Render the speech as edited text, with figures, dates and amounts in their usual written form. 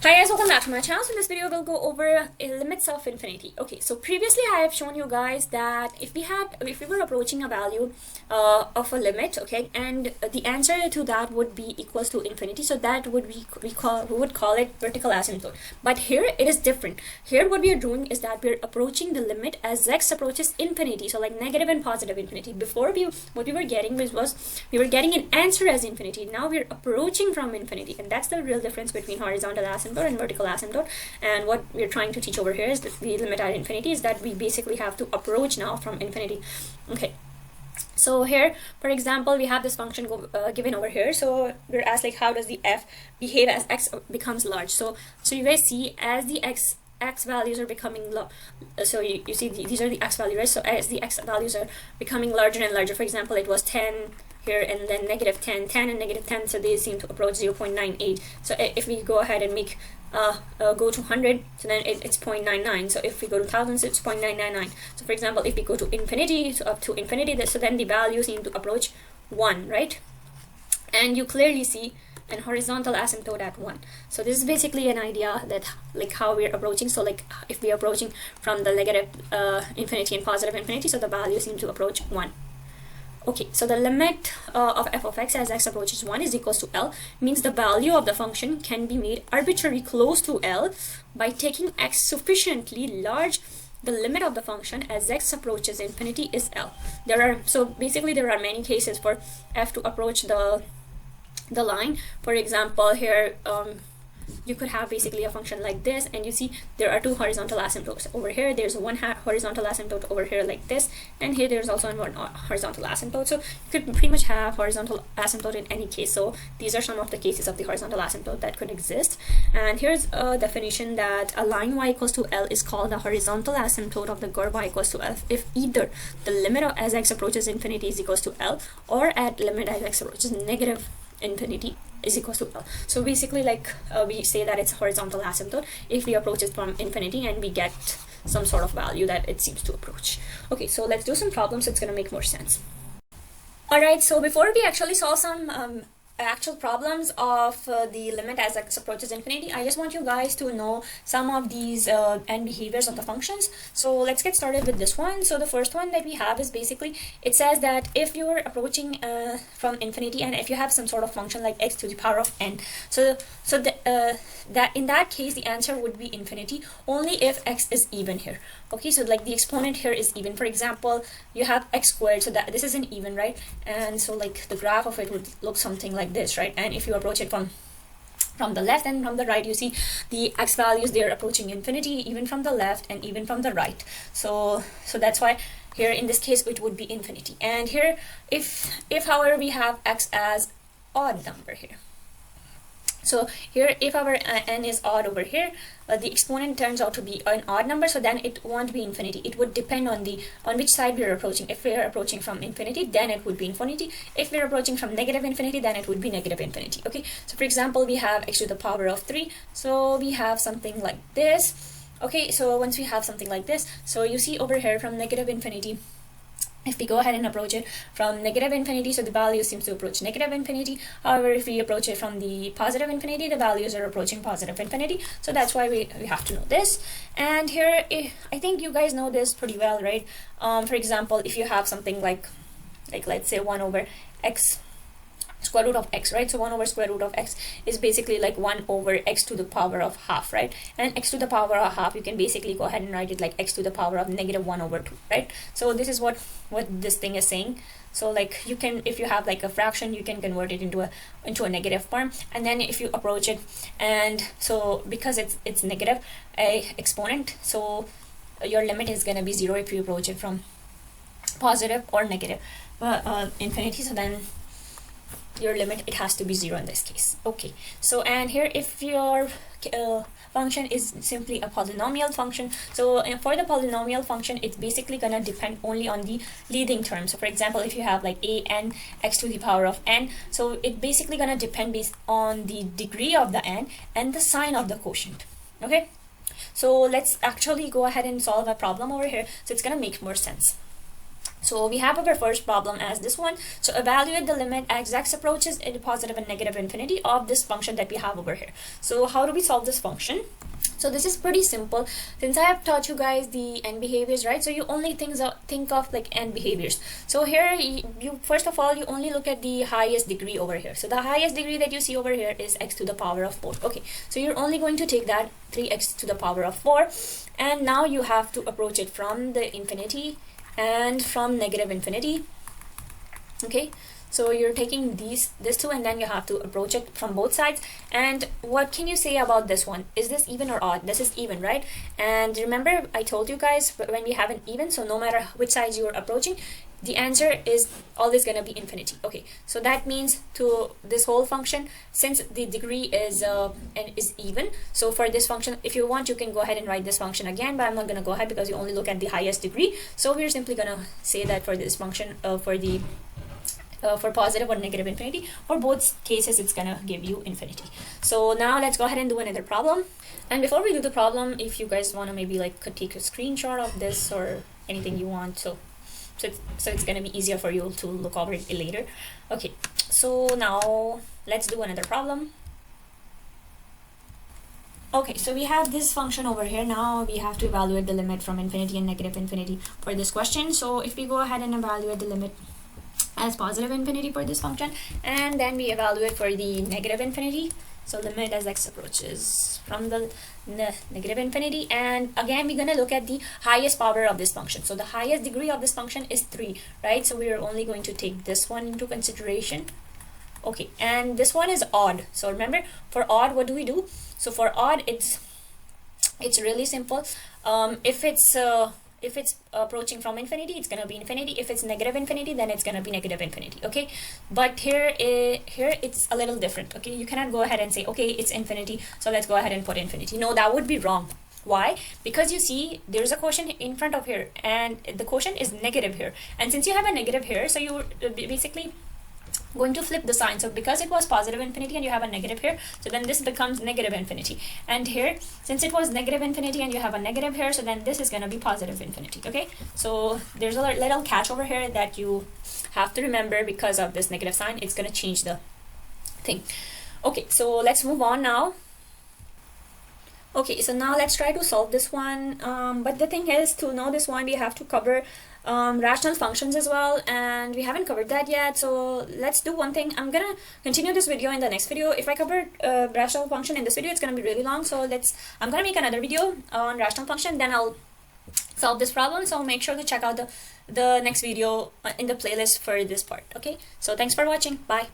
Hi guys, welcome back to my channel. So in this video we'll go over limits of infinity. Okay, so previously I have shown you guys that if we were approaching a value of a limit, okay, and the answer to that would be equals to infinity, so that would we would call it vertical asymptote. But here it is different. Here what we are doing is that we're approaching the limit as x approaches infinity, so like negative and positive infinity. Before what we were getting was we were getting an answer as infinity. Now we're approaching from infinity, and that's the real difference between horizontal asymptote and vertical asymptote. And what we're trying to teach over here is that the limit at infinity is that we basically have to approach now from infinity. Okay, so here for example we have this function given over here. So we're asked like how does the f behave as x becomes large. So you guys see as the x values are becoming low, so you see these are the x values, right? So as the x values are becoming larger and larger, for example it was 10 here and then negative 10 and negative 10, so they seem to approach 0.98. so if we go ahead and make go to 100, so then it's 0.99. so if we go to thousands, it's 0.999. so for example if we go to infinity, so up to infinity, so then the values seem to approach 1, right? And you clearly see an horizontal asymptote at 1. So this is basically an idea that like how we're approaching. So like if we're approaching from the negative infinity and positive infinity, so the values seem to approach 1. Okay, so the limit of f of x as x approaches 1 is equals to L, means the value of the function can be made arbitrarily close to L by taking x sufficiently large. The limit of the function as x approaches infinity is L. So basically there are many cases for f to approach the line. For example here you could have basically a function like this, and you see there are two horizontal asymptotes over here. There's one horizontal asymptote over here like this, and here there's also one horizontal asymptote. So you could pretty much have horizontal asymptote in any case. So these are some of the cases of the horizontal asymptote that could exist. And here's a definition that a line y equals to L is called the horizontal asymptote of the curve y equals to L if either the limit of as x approaches infinity is equals to L, or at limit as x approaches negative infinity is equals to L. So basically like we say that it's a horizontal asymptote if we approach it from infinity and we get some sort of value that it seems to approach. Okay, so let's do some problems. It's gonna make more sense. Alright, so before we actually solve some actual problems of the limit as x approaches infinity, I just want you guys to know some of these end behaviors of the functions. So let's get started with this one. So the first one that we have is basically it says that if you're approaching from infinity and if you have some sort of function like x to the power of n, that in that case the answer would be infinity only if x is even here. Okay, so like the exponent here is even. For example, you have x squared, so that this is an even, right? And so like the graph of it would look something like this, right? And if you approach it from the left and from the right, you see the x values, they're approaching infinity even from the left and even from the right. So that's why here in this case it would be infinity. And here if however we have x as odd number here, so here if our n is odd over here, the exponent turns out to be an odd number, so then it won't be infinity. It would depend on which side we are approaching. If we are approaching from infinity, then it would be infinity. If we are approaching from negative infinity, then it would be negative infinity. Okay, so for example we have x to the power of 3, so we have something like this. Okay, so once we have something like this, so you see over here from negative infinity, if we go ahead and approach it from negative infinity, so the value seems to approach negative infinity. However, if we approach it from the positive infinity, the values are approaching positive infinity. So that's why we have to know this. And here, I think you guys know this pretty well, right? For example, if you have something like let's say 1 over x square root of x, right? So 1 over square root of x is basically like 1 over x to the power of half, right? And x to the power of half, you can basically go ahead and write it like x to the power of negative 1 over 2, right? So this is what this thing is saying. So like you can, if you have like a fraction, you can convert it into a negative form, and then if you approach it, and so because it's negative exponent, so your limit is going to be 0 if you approach it from positive or negative infinity. So then your limit, it has to be 0 in this case. Okay, so and here if your function is simply a polynomial function, so for the polynomial function it's basically gonna depend only on the leading term. So for example if you have like a n x to the power of n, so it basically gonna depend based on the degree of the n and the sign of the quotient. Okay, so let's actually go ahead and solve a problem over here, so it's gonna make more sense. So we have our first problem as this one. So evaluate the limit as x approaches in positive and negative infinity of this function that we have over here. So how do we solve this function? So this is pretty simple. Since I have taught you guys the end behaviors, right? So you only think of like end behaviors. So here you first of all you only look at the highest degree over here. So the highest degree that you see over here is x to the power of 4. Okay, so you're only going to take that 3x to the power of 4, and now you have to approach it from the infinity and from negative infinity. Okay, so you're taking this two, and then you have to approach it from both sides. And what can you say about this one? Is this even or odd? This is even, right? And remember I told you guys when we have an even, so no matter which sides you're approaching, the answer is always going to be infinity. Okay, so that means to this whole function, since the degree is even, so for this function, if you want, you can go ahead and write this function again, but I'm not going to go ahead because you only look at the highest degree. So we're simply going to say that for this function, for positive or negative infinity, for both cases it's gonna give you infinity. So now let's go ahead and do another problem. And before we do the problem, if you guys want to maybe like could take a screenshot of this or anything you want, so it's gonna be easier for you to look over it later. Okay, so now let's do another problem. Okay, so we have this function over here. Now we have to evaluate the limit from infinity and negative infinity for this question. So if we go ahead and evaluate the limit as positive infinity for this function, and then we evaluate for the negative infinity, so limit as x approaches from the negative infinity, and again we're gonna look at the highest power of this function. So the highest degree of this function is 3, right? So we are only going to take this one into consideration. Okay, and this one is odd. So remember, for odd, what do we do? So for odd, it's really simple. If it's approaching from infinity, it's gonna be infinity. If it's negative infinity, then it's gonna be negative infinity. Okay, but here it's a little different. Okay, you cannot go ahead and say, okay, it's infinity, so let's go ahead and put infinity. No, that would be wrong. Why? Because you see there's a quotient in front of here, and the quotient is negative here, and since you have a negative here, so you're basically going to flip the sign. So because it was positive infinity and you have a negative here, so then this becomes negative infinity. And here, since it was negative infinity and you have a negative here, so then this is going to be positive infinity. Okay, so there's a little catch over here that you have to remember. Because of this negative sign, it's going to change the thing. Okay, so let's move on now. Okay, so now let's try to solve this one, but the thing is, to know this one we have to cover rational functions as well, and we haven't covered that yet. So let's do one thing. I'm gonna continue this video in the next video. If I cover rational function in this video, it's gonna be really long, so I'm gonna make another video on rational function, then I'll solve this problem. So make sure to check out the next video in the playlist for this part. Okay, so thanks for watching. Bye.